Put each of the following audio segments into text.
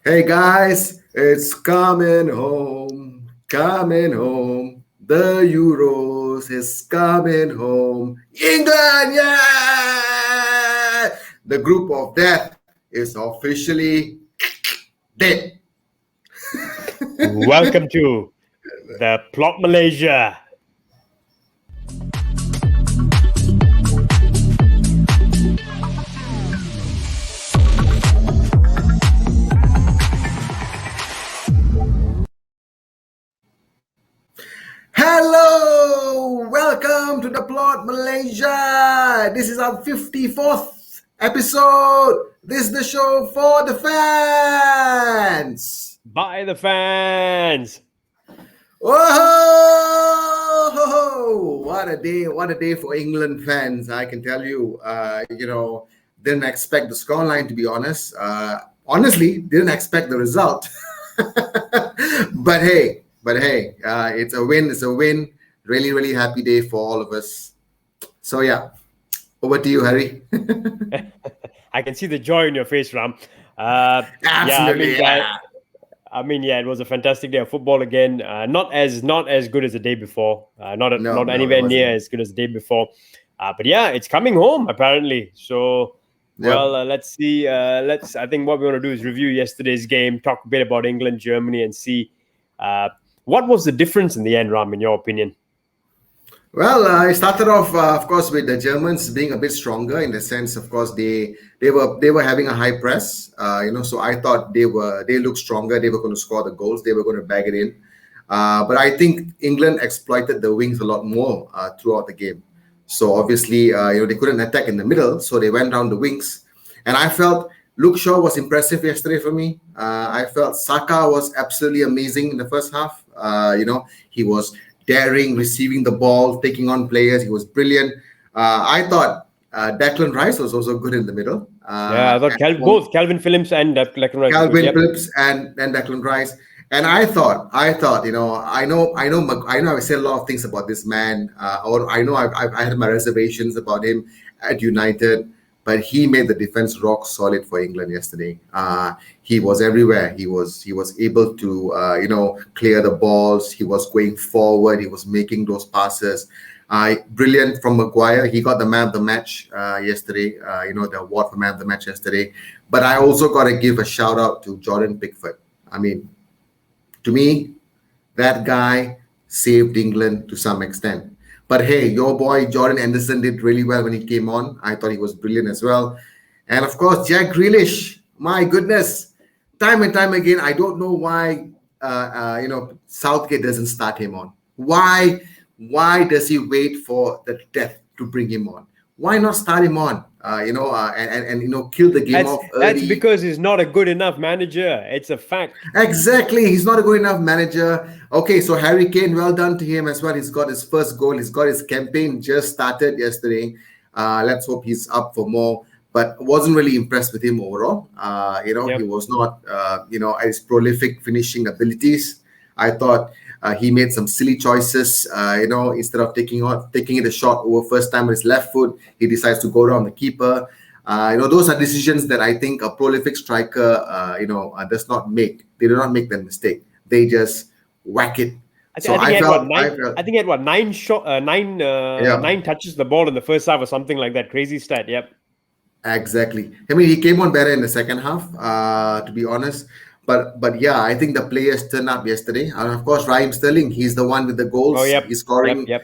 Hey guys, it's coming home, coming home. The Euros is coming home. England, yeah! The group of death is officially dead. Welcome to the Plot Malaysia. Hello, welcome to the Plot Malaysia. This is our 54th episode. This is the show for the fans. By the fans. Whoa! What a day for England fans, I can tell you. Didn't expect the scoreline, to be honest. Honestly, didn't expect the result. But hey, it's a win. It's a win. Really, really happy day for all of us. So yeah, over to you, Harry. I can see the joy in your face, Ram. Absolutely, it was a fantastic day of football again. Not as good as the day before. Not anywhere near as good as the day before. But yeah, it's coming home apparently. So, let's see. I think what we want to do is review yesterday's game, talk a bit about England, Germany, and see what was the difference in the end, Ram, in your opinion. Well, I started off, of course, with the Germans being a bit stronger in the sense, of course, they were having a high press, So I thought they looked stronger. They were going to score the goals. They were going to bag it in. But I think England exploited the wings a lot more throughout the game. So obviously, they couldn't attack in the middle, so they went down the wings. And I felt Luke Shaw was impressive yesterday for me. I felt Saka was absolutely amazing in the first half. He was daring, receiving the ball, taking on players. He was brilliant. I thought Declan Rice was also good in the middle. I thought both Calvin Phillips and Declan Rice. Phillips and Declan Rice. And I thought, I know I said a lot of things about this man, or I know I had my reservations about him at United, but he made the defense rock solid for England yesterday. He was everywhere. He was able to clear the balls. He was going forward. He was making those passes. Brilliant from Maguire. He got the man of the match yesterday. The award for man of the match yesterday. But I also got to give a shout out to Jordan Pickford. I mean, to me, that guy saved England to some extent. But hey, your boy Jordan Henderson did really well when he came on. I thought he was brilliant as well. And of course, Jack Grealish. My goodness, time and time again, I don't know why Southgate doesn't start him on. Why does he wait for the death to bring him on? Why not start him on? Kill the game off early. That's because he's not a good enough manager. It's a fact. Exactly. He's not a good enough manager. Okay, so Harry Kane, well done to him as well. He's got his first goal. He's got his campaign just started yesterday. Let's hope he's up for more. But wasn't really impressed with him overall. He was not, his prolific finishing abilities. I thought he made some silly choices. Instead of taking it a shot over first time with his left foot, he decides to go around the keeper. Those are decisions that I think a prolific striker, does not make. They do not make that mistake. They just whack it. I think he had 9 touches the ball in the first half or something like that. Crazy stat. Yep. Exactly. I mean, he came on better in the second half, to be honest. But yeah, I think the players turned up yesterday. And of course, Raheem Sterling, he's the one with the goals. Oh, yep. He's scoring. Yep.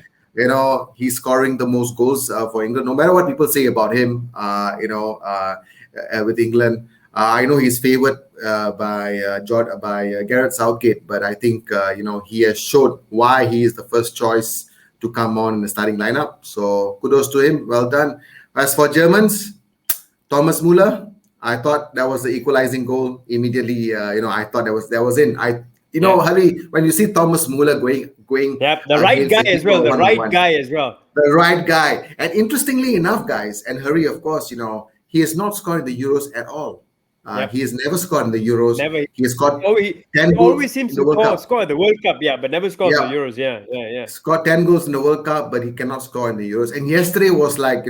He's scoring the most goals for England. No matter what people say about him, with England, I know he's favoured by Gareth Southgate, but I think he has showed why he is the first choice to come on in the starting lineup. So kudos to him. Well done. As for Germans, Thomas Muller, I thought that was the equalizing goal immediately. I thought that was in. Harry, when you see Thomas Muller going. Yep, the right guy as well. The right guy. And interestingly enough, guys, and Harry, of course, he has not scored in the Euros at all. He has never scored in the Euros. Never. He has scored 10 goals. Always seems to score the World Cup, but never scored the Euros. Yeah. Scored 10 goals in the World Cup, but he cannot score in the Euros. And yesterday was like,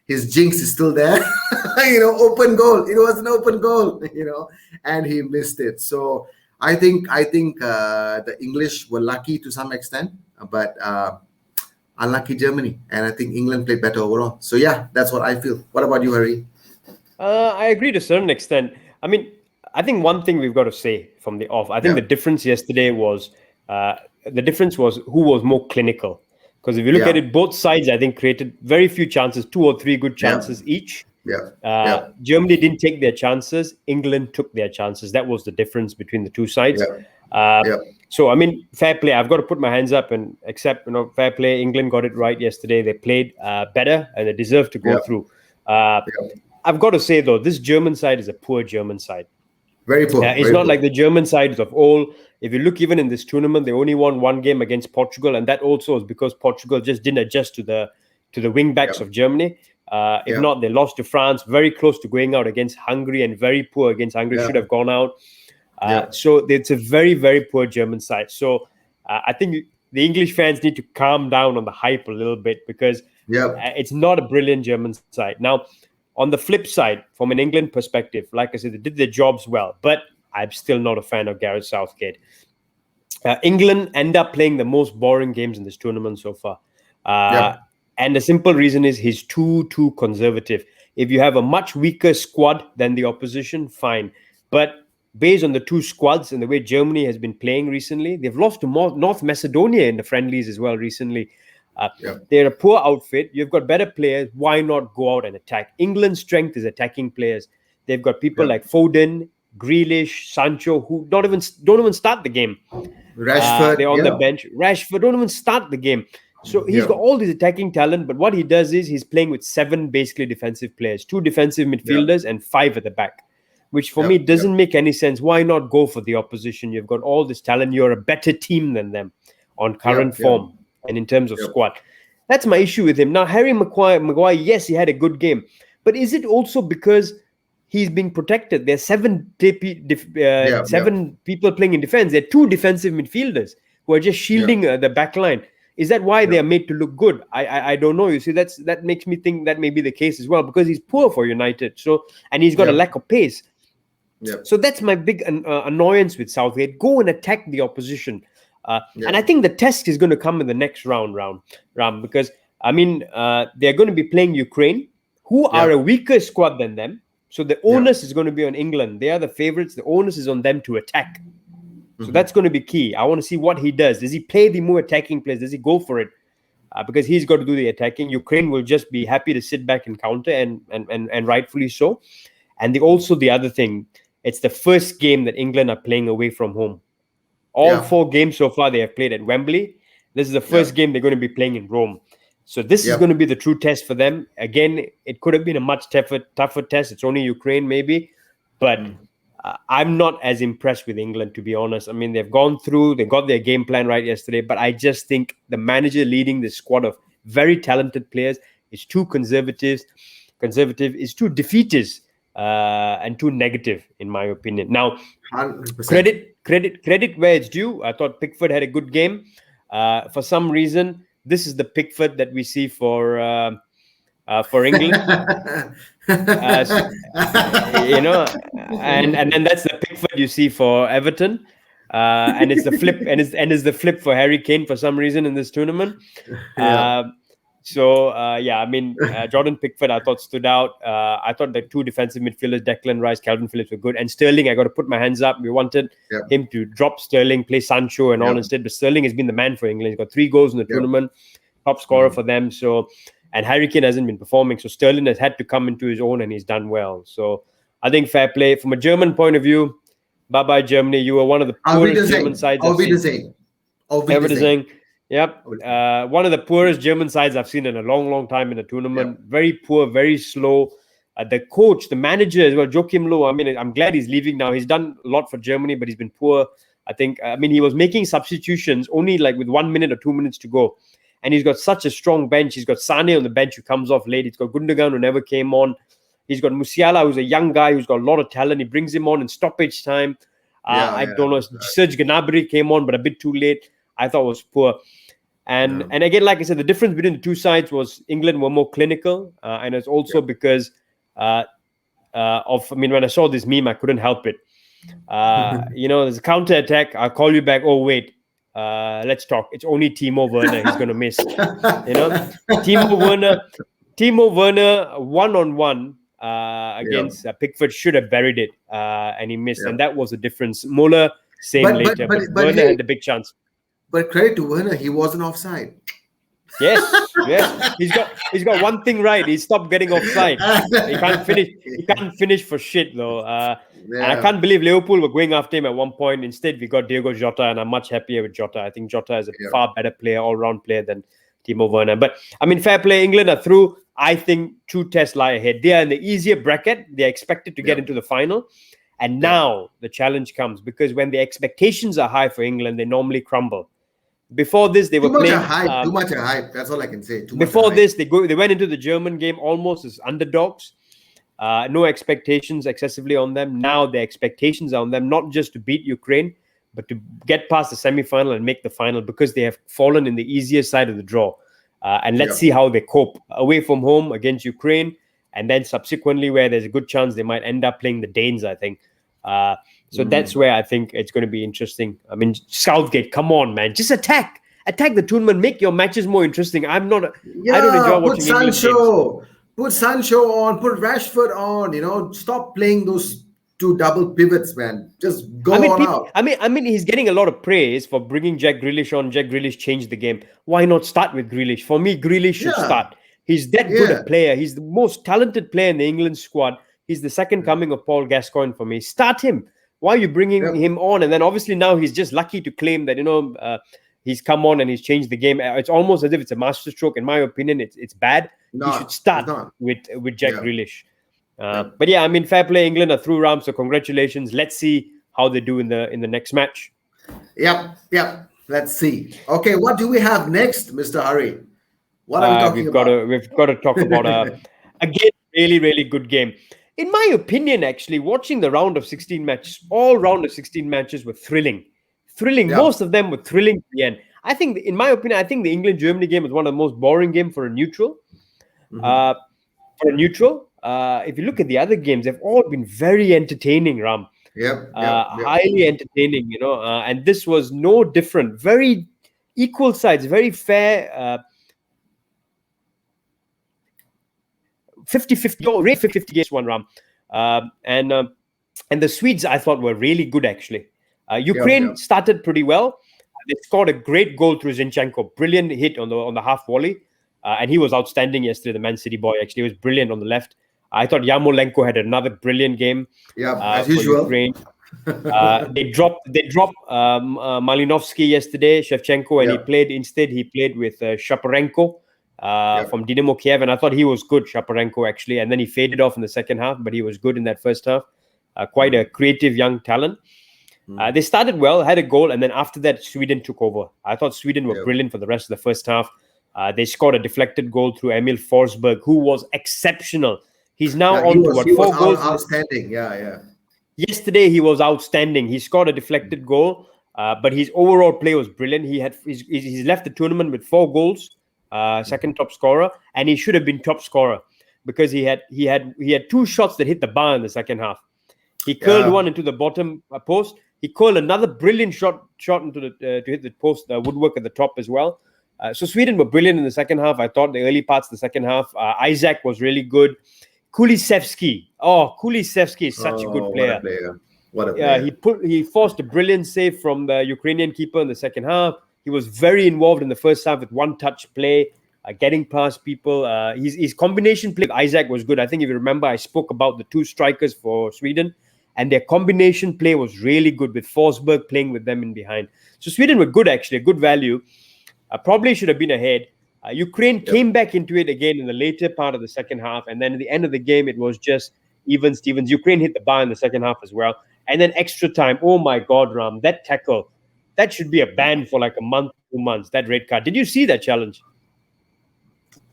his jinx is still there. Open goal. It was an open goal, and he missed it. So I think the English were lucky to some extent, but unlucky Germany, and I think England played better overall. So yeah, that's what I feel. What about you, Harry? I agree to a certain extent. I mean, I think one thing we've got to say from the off, I think the difference yesterday was who was more clinical. Because if you look at it, both sides, I think, created very few chances, 2 or 3 good chances each. Germany didn't take their chances. England took their chances. That was the difference between the two sides. So, I mean, fair play. I've got to put my hands up and accept, fair play. England got it right yesterday. They played better and they deserve to go through. I've got to say, though, this German side is a poor German side. Very poor. It's not like the German sides of old. If you look even in this tournament, they only won 1 game against Portugal, and that also is because Portugal just didn't adjust to the wing backs of Germany. If not, they lost to France, very close to going out against Hungary, and very poor against Hungary. Should have gone out. So it's a very, very poor German side. So I think the English fans need to calm down on the hype a little bit, because it's not a brilliant German side. Now, on the flip side, from an England perspective, like I said, they did their jobs well, but I'm still not a fan of Gareth Southgate. England end up playing the most boring games in this tournament so far. And the simple reason is he's too conservative. If you have a much weaker squad than the opposition, fine. But based on the 2 squads and the way Germany has been playing recently, they've lost to North Macedonia in the friendlies as well recently. They're a poor outfit. You've got better players. Why not go out and attack? England's strength is attacking players. They've got people like Foden, Grealish, Sancho, who don't even start the game. Rashford, they're on the bench. Rashford don't even start the game. So he's got all this attacking talent, but what he does is he's playing with 7 basically defensive players, 2 defensive midfielders and 5 at the back, which for me doesn't make any sense. Why not go for the opposition? You've got all this talent. You're a better team than them on current form and in terms of squad. That's my issue with him. Now, Harry Maguire, yes, he had a good game, but is it also because he's being protected? There's 7 people playing in defense. There are 2 defensive midfielders who are just shielding the back line. Is that why they are made to look good? I don't know. You see, that makes me think that may be the case as well, because he's poor for United. So, and he's got a lack of pace. So that's my big annoyance with Southgate. Go and attack the opposition. And I think the test is going to come in the next round, because I mean they're going to be playing Ukraine, who are a weaker squad than them. So the onus is going to be on England. They are the favorites. The onus is on them to attack. So that's going to be key. I want to see what he does. Does he play the more attacking players? Does he go for it? Because he's got to do the attacking. Ukraine will just be happy to sit back and counter, and rightfully so. And also the other thing, it's the first game that England are playing away from home. All 4 games so far they have played at Wembley. This is the first game they're going to be playing in Rome. So this is going to be the true test for them. Again, it could have been a much tougher test. It's only Ukraine maybe. But I'm not as impressed with England, to be honest. I mean, they've gone through. They got their game plan right yesterday. But I just think the manager leading this squad of very talented players is too conservative, is too defeatist, and too negative, in my opinion. Now, 100%. Credit where it's due. I thought Pickford had a good game. For some reason, this is the Pickford that we see for England. And then that's the Pickford you see for Everton. And it's the flip, and it's the flip for Harry Kane for some reason in this tournament. I mean, Jordan Pickford, I thought stood out. I thought the 2 defensive midfielders, Declan Rice, Calvin Phillips, were good. And Sterling, I got to put my hands up. We wanted him to drop Sterling, play Sancho and all instead. But Sterling has been the man for England. He's got 3 goals in the tournament, top scorer for them. So, and Harry Kane hasn't been performing. So Sterling has had to come into his own, and he's done well. So I think fair play. From a German point of view, bye-bye Germany. You were one of the poorest German sides I've seen. Wiedersehen. Yep. One of the poorest German sides I've seen in a long time in the tournament. Very poor, very slow. The coach, the manager as well, Joachim Low. I mean, I'm glad he's leaving now. He's done a lot for Germany, but he's been poor. I think, he was making substitutions only like with 1 minute or 2 minutes to go. And he's got such a strong bench. He's got Sane on the bench who comes off late. He's got Gundogan who never came on. He's got Musiala, who's a young guy who's got a lot of talent. He brings him on in stoppage time. I don't know. Serge Gnabry came on, but a bit too late. I thought it was poor. And again, like I said, the difference between the two sides was England were more clinical, and it's also because when I saw this meme, I couldn't help it. There's a counter attack. I'll call you back. Oh wait, let's talk. It's only Timo Werner. He's going to miss. Timo Werner 1-on-1 against Pickford should have buried it, and he missed, and that was the difference. Muller saying later, but Werner had the big chance. But credit to Werner, he wasn't offside. Yes. He's got one thing right. He stopped getting offside. He can't finish for shit though. And I can't believe Liverpool were going after him at one point. Instead, we got Diogo Jota, and I'm much happier with Jota. I think Jota is a far better player, all-round player than Timo Werner. But I mean, fair play. England are through. I think 2 tests lie ahead. They are in the easier bracket. They are expected to get into the final. And now the challenge comes, because when the expectations are high for England, they normally crumble. Before this, they were playing too much hype. That's all I can say. Before this, they went into the German game almost as underdogs. No expectations excessively on them. Now the expectations are on them, not just to beat Ukraine, but to get past the semi-final and make the final, because they have fallen in the easier side of the draw. And let's see how they cope away from home against Ukraine, and then subsequently where there's a good chance they might end up playing the Danes, I think. So that's where I think it's going to be interesting. I mean, Southgate, come on, man. Just attack the tournament. Make your matches more interesting. I don't enjoy watching Sancho. Put Sancho on. Put Rashford on. Stop playing those 2 double pivots, man. Just go out. I mean, he's getting a lot of praise for bringing Jack Grealish on. Jack Grealish changed the game. Why not start with Grealish? For me, Grealish should start. He's that good a player. He's the most talented player in the England squad. He's the second coming of Paul Gascoigne for me. Start him. Why are you bringing him on? And then obviously now he's just lucky to claim that, he's come on and he's changed the game. It's almost as if it's a masterstroke. In my opinion, it's bad. No, he should start with Jack Grealish. But yeah, I mean, fair play. England are through, Ram. So congratulations. Let's see how they do in the next match. Yep. Let's see. Okay, what do we have next, Mr. Hari? What are we talking about? We've got to talk about again, really, really good game. In my opinion, actually, watching the round of 16 matches, all round of 16 matches were thrilling. Yeah. Most of them were thrilling to the end. I think, in my opinion, the England-Germany game was one of the most boring games for a neutral. If you look at the other games, they've all been very entertaining, Ram. Highly entertaining, and this was no different. Very equal sides, very fair. 50-50, really 50-50 against one, Ram. And the Swedes, I thought, were really good, actually. Ukraine started pretty well. They scored a great goal through Zinchenko. Brilliant hit on the half volley. And he was outstanding yesterday, the Man City boy. Actually, he was brilliant on the left. I thought Yarmolenko had another brilliant game. As usual. Ukraine. They dropped Malinovsky yesterday, Shevchenko, and he played with Shaparenko from Dynamo Kiev, and I thought he was good, Shaparenko, actually, and then he faded off in the second half, but he was good in that first half. Quite a creative young talent. They started well, had a goal, and then after that, Sweden took over. I thought Sweden were brilliant for the rest of the first half. They scored a deflected goal through Emil Forsberg, who was exceptional. He's now on to 4 goals. Outstanding, Yesterday, he was outstanding. He scored a deflected goal, but his overall play was brilliant. He's left the tournament with 4 goals, second top scorer, and he should have been top scorer because he had 2 shots that hit the bar in the second half. He curled one into the bottom post. He curled another brilliant shot into to hit the post, woodwork at the top as well. So Sweden were brilliant in the second half. I thought the early parts of the second half. Isaac was really good. Kulusevski. Kulusevski is such a good player. What a player. He forced a brilliant save from the Ukrainian keeper in the second half. He was very involved in the first half with one-touch play, getting past people. His combination play with Isaac was good. I think if you remember, I spoke about the 2 strikers for Sweden, and their combination play was really good with Forsberg playing with them in behind. So Sweden were good, actually, a good value. Probably should have been ahead. Ukraine came back into it again in the later part of the second half, and then at the end of the game, it was just even Stevens. Ukraine hit the bar in the second half as well. And then extra time. Oh my God, Ram, that tackle. That should be a ban for like a month, 2 months, that red card. Did you see that challenge?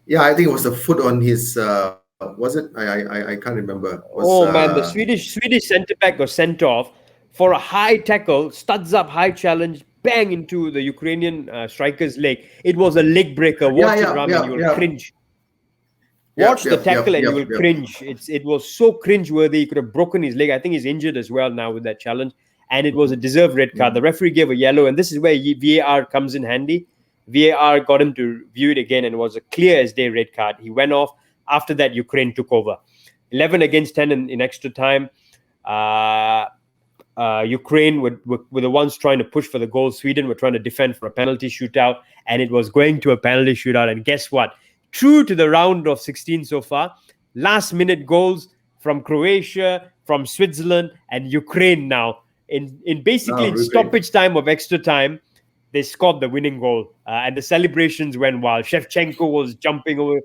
Yeah, I think it was the foot on his, was it? I can't remember. Man, the Swedish centre-back got sent off for a high tackle, studs up, high challenge, bang into the Ukrainian striker's leg. It was a leg breaker. Watch it, Ram, and you will cringe. Watch the tackle and you will cringe. It was so cringe-worthy. He could have broken his leg. I think he's injured as well now with that challenge. And it was a deserved red card. The referee gave a yellow, and this is where VAR comes in handy. VAR got him to view it again, and it was a clear as day red card. He went off. After that, Ukraine took over. 11 against 10 in extra time. Ukraine were the ones trying to push for the goal. Sweden were trying to defend for a penalty shootout, and it was going to a penalty shootout. And guess what? True to the round of 16 so far, last-minute goals from Croatia, from Switzerland, and Ukraine now. In basically stoppage time of extra time, they scored the winning goal. And the celebrations went wild. Shevchenko was jumping over.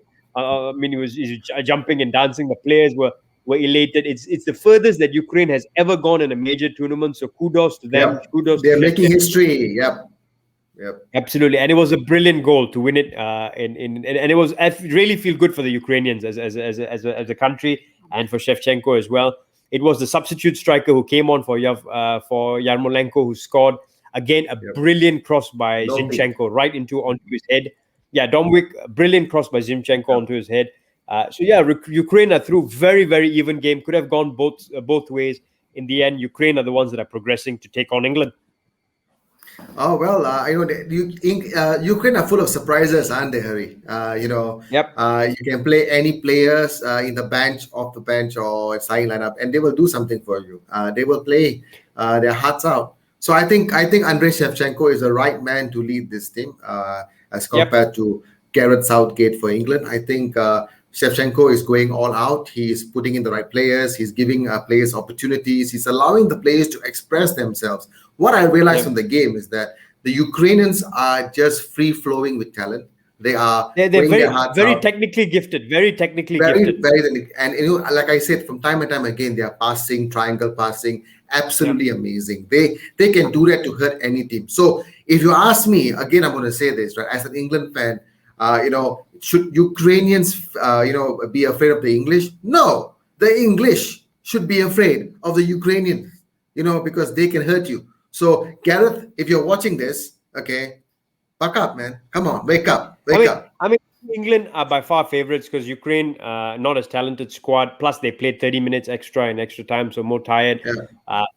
He was jumping and dancing. The players were elated. It's the furthest that Ukraine has ever gone in a major tournament. So kudos to them. Kudos. They're making history. Yep. Absolutely, and it was a brilliant goal to win it. And it was, I really feel good for the Ukrainians as a country, and for Shevchenko as well. It was the substitute striker who came on for Yarmolenko, who scored again a brilliant cross by Zinchenko right onto his head. Yeah, Domwick, brilliant cross by Zinchenko onto his head. Ukraine are through. Very, very even game. Could have gone both ways. In the end, Ukraine are the ones that are progressing to take on England. Oh well, Ukraine are full of surprises, aren't they, Harry? You can play any players in the bench, off the bench, or starting lineup, and they will do something for you. They will play their hearts out. So I think Andrei Shevchenko is the right man to lead this team as compared to Gareth Southgate for England. I think Shevchenko is going all out. He's putting in the right players. He's giving players opportunities. He's allowing the players to express themselves. What I realized from the game is that the Ukrainians are just free-flowing with talent. They're very technically gifted. Very technically gifted. And like I said, from time and time again, they are passing, triangle passing, absolutely amazing. They can do that to hurt any team. So if you ask me, again, I'm going to say this, right? As an England fan, should Ukrainians, be afraid of the English? No, the English should be afraid of the Ukrainians, because they can hurt you. So Gareth, if you're watching this, okay, buck up, man. Come on, wake up. I mean, England are by far favorites because Ukraine, not as talented squad. Plus, they played 30 minutes extra in extra time, so more tired.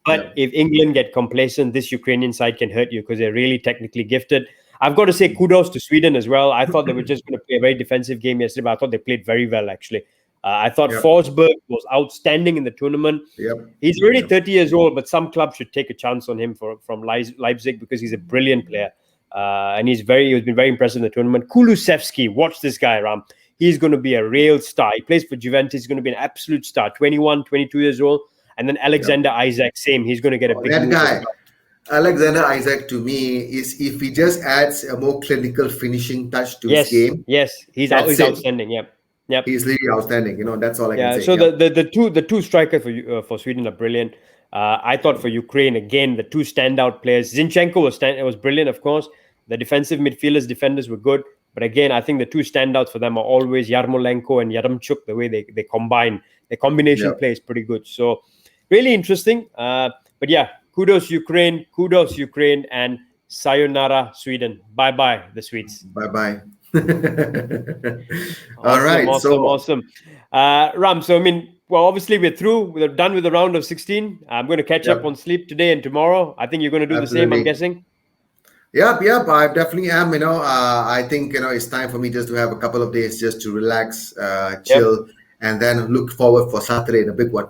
If England get complacent, this Ukrainian side can hurt you because they're really technically gifted. I've got to say kudos to Sweden as well. I thought they were just going to play a very defensive game yesterday, but I thought they played very well, actually. I thought Forsberg was outstanding in the tournament. He's already 30 years old, but some clubs should take a chance on him from Leipzig because he's a brilliant player. And he's been very impressive in the tournament. Kulusevski, watch this guy, Ram. He's going to be a real star. He plays for Juventus. He's going to be an absolute star. 21, 22 years old. And then Alexander Isak, same. He's going to get a big that guy. Alexander Isak, to me, is if he just adds a more clinical finishing touch to his game. Yes, he's outstanding. Yep. He's really outstanding. That's all I can say. So the two strikers for Sweden are brilliant. I thought for Ukraine, again, the two standout players. Zinchenko was brilliant, of course. The defensive defenders were good. But again, I think the two standouts for them are always Yarmolenko and Yaremchuk, the way they combine. The combination play is pretty good. So really interesting. But yeah, kudos Ukraine, and sayonara Sweden. Bye-bye, the Swedes. Bye-bye. Awesome. Ram, so obviously we're through. We're done with the round of 16. I'm going to catch up on sleep today and tomorrow. I think you're going to do the same, I'm guessing. Yep. I definitely am. I think it's time for me just to have a couple of days just to relax, chill, and then look forward for Saturday, the big one.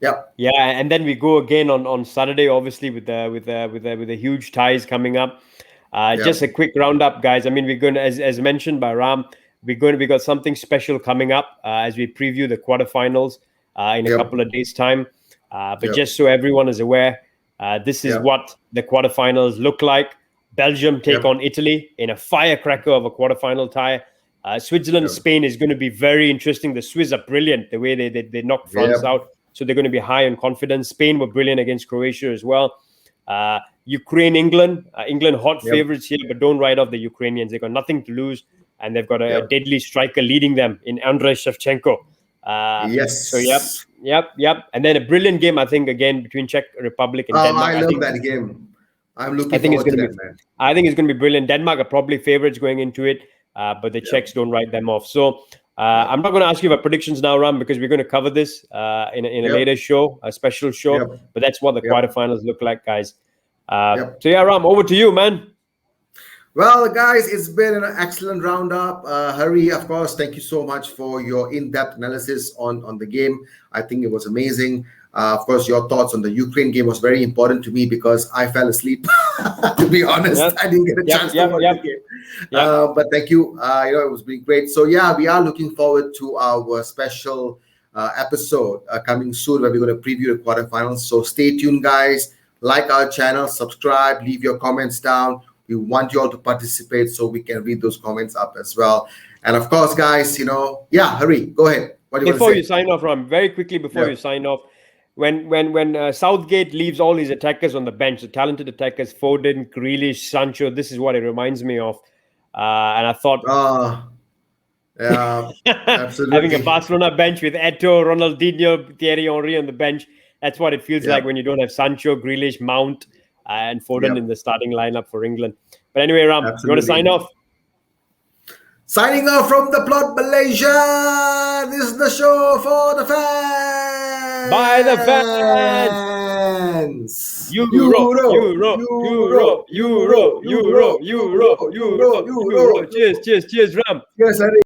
Yep. Yeah, and then we go again on Saturday, obviously with the huge ties coming up. Just a quick roundup, guys. We're going to, as mentioned by Ram, we got something special coming up as we preview the quarterfinals in a couple of days' time. But just so everyone is aware, this is what the quarterfinals look like. Belgium take on Italy in a firecracker of a quarterfinal tie. Switzerland, Spain is going to be very interesting. The Swiss are brilliant the way they knocked France out. So they're going to be high on confidence. Spain were brilliant against Croatia as well. Ukraine, England hot favorites here, but don't write off the Ukrainians. They've got nothing to lose, and they've got a deadly striker leading them in Andrei Shevchenko. So yep. And then a brilliant game, I think, again between Czech Republic and Denmark. I love that game. I'm looking forward to that, man. I think it's going to be brilliant. Denmark are probably favorites going into it, but the Czechs don't write them off. So I'm not going to ask you about predictions now, Ram, because we're going to cover this in a later show, a special show. But that's what the quarterfinals look like, guys. So yeah, Ram, over to you, man. Well, guys, it's been an excellent roundup. Hari, of course, thank you so much for your in-depth analysis on the game. I think it was amazing. Of course, your thoughts on the Ukraine game was very important to me because I fell asleep. To be honest, I didn't get a chance to watch the game. But thank you. It was been great. So yeah, we are looking forward to our special episode coming soon where we're going to preview the quarterfinals. So stay tuned, guys. Like our channel, subscribe, leave your comments down. We want you all to participate so we can read those comments up as well. And of course, guys, Hari, go ahead. What do you before you sign off, Ram, very quickly before you sign off, when Southgate leaves all his attackers on the bench, the talented attackers, Foden, Grealish, Sancho, this is what it reminds me of. And I thought, absolutely. Having a Barcelona bench with Eto'o, Ronaldinho, Thierry Henry on the bench, that's what it feels like when you don't have Sancho, Grealish, Mount, and Foden in the starting lineup for England. But anyway, Ram, you want to sign off? Signing off from the plot, Malaysia. This is the show for the fans. By the fans. Euro. Cheers, Ram. Cheers, Hari.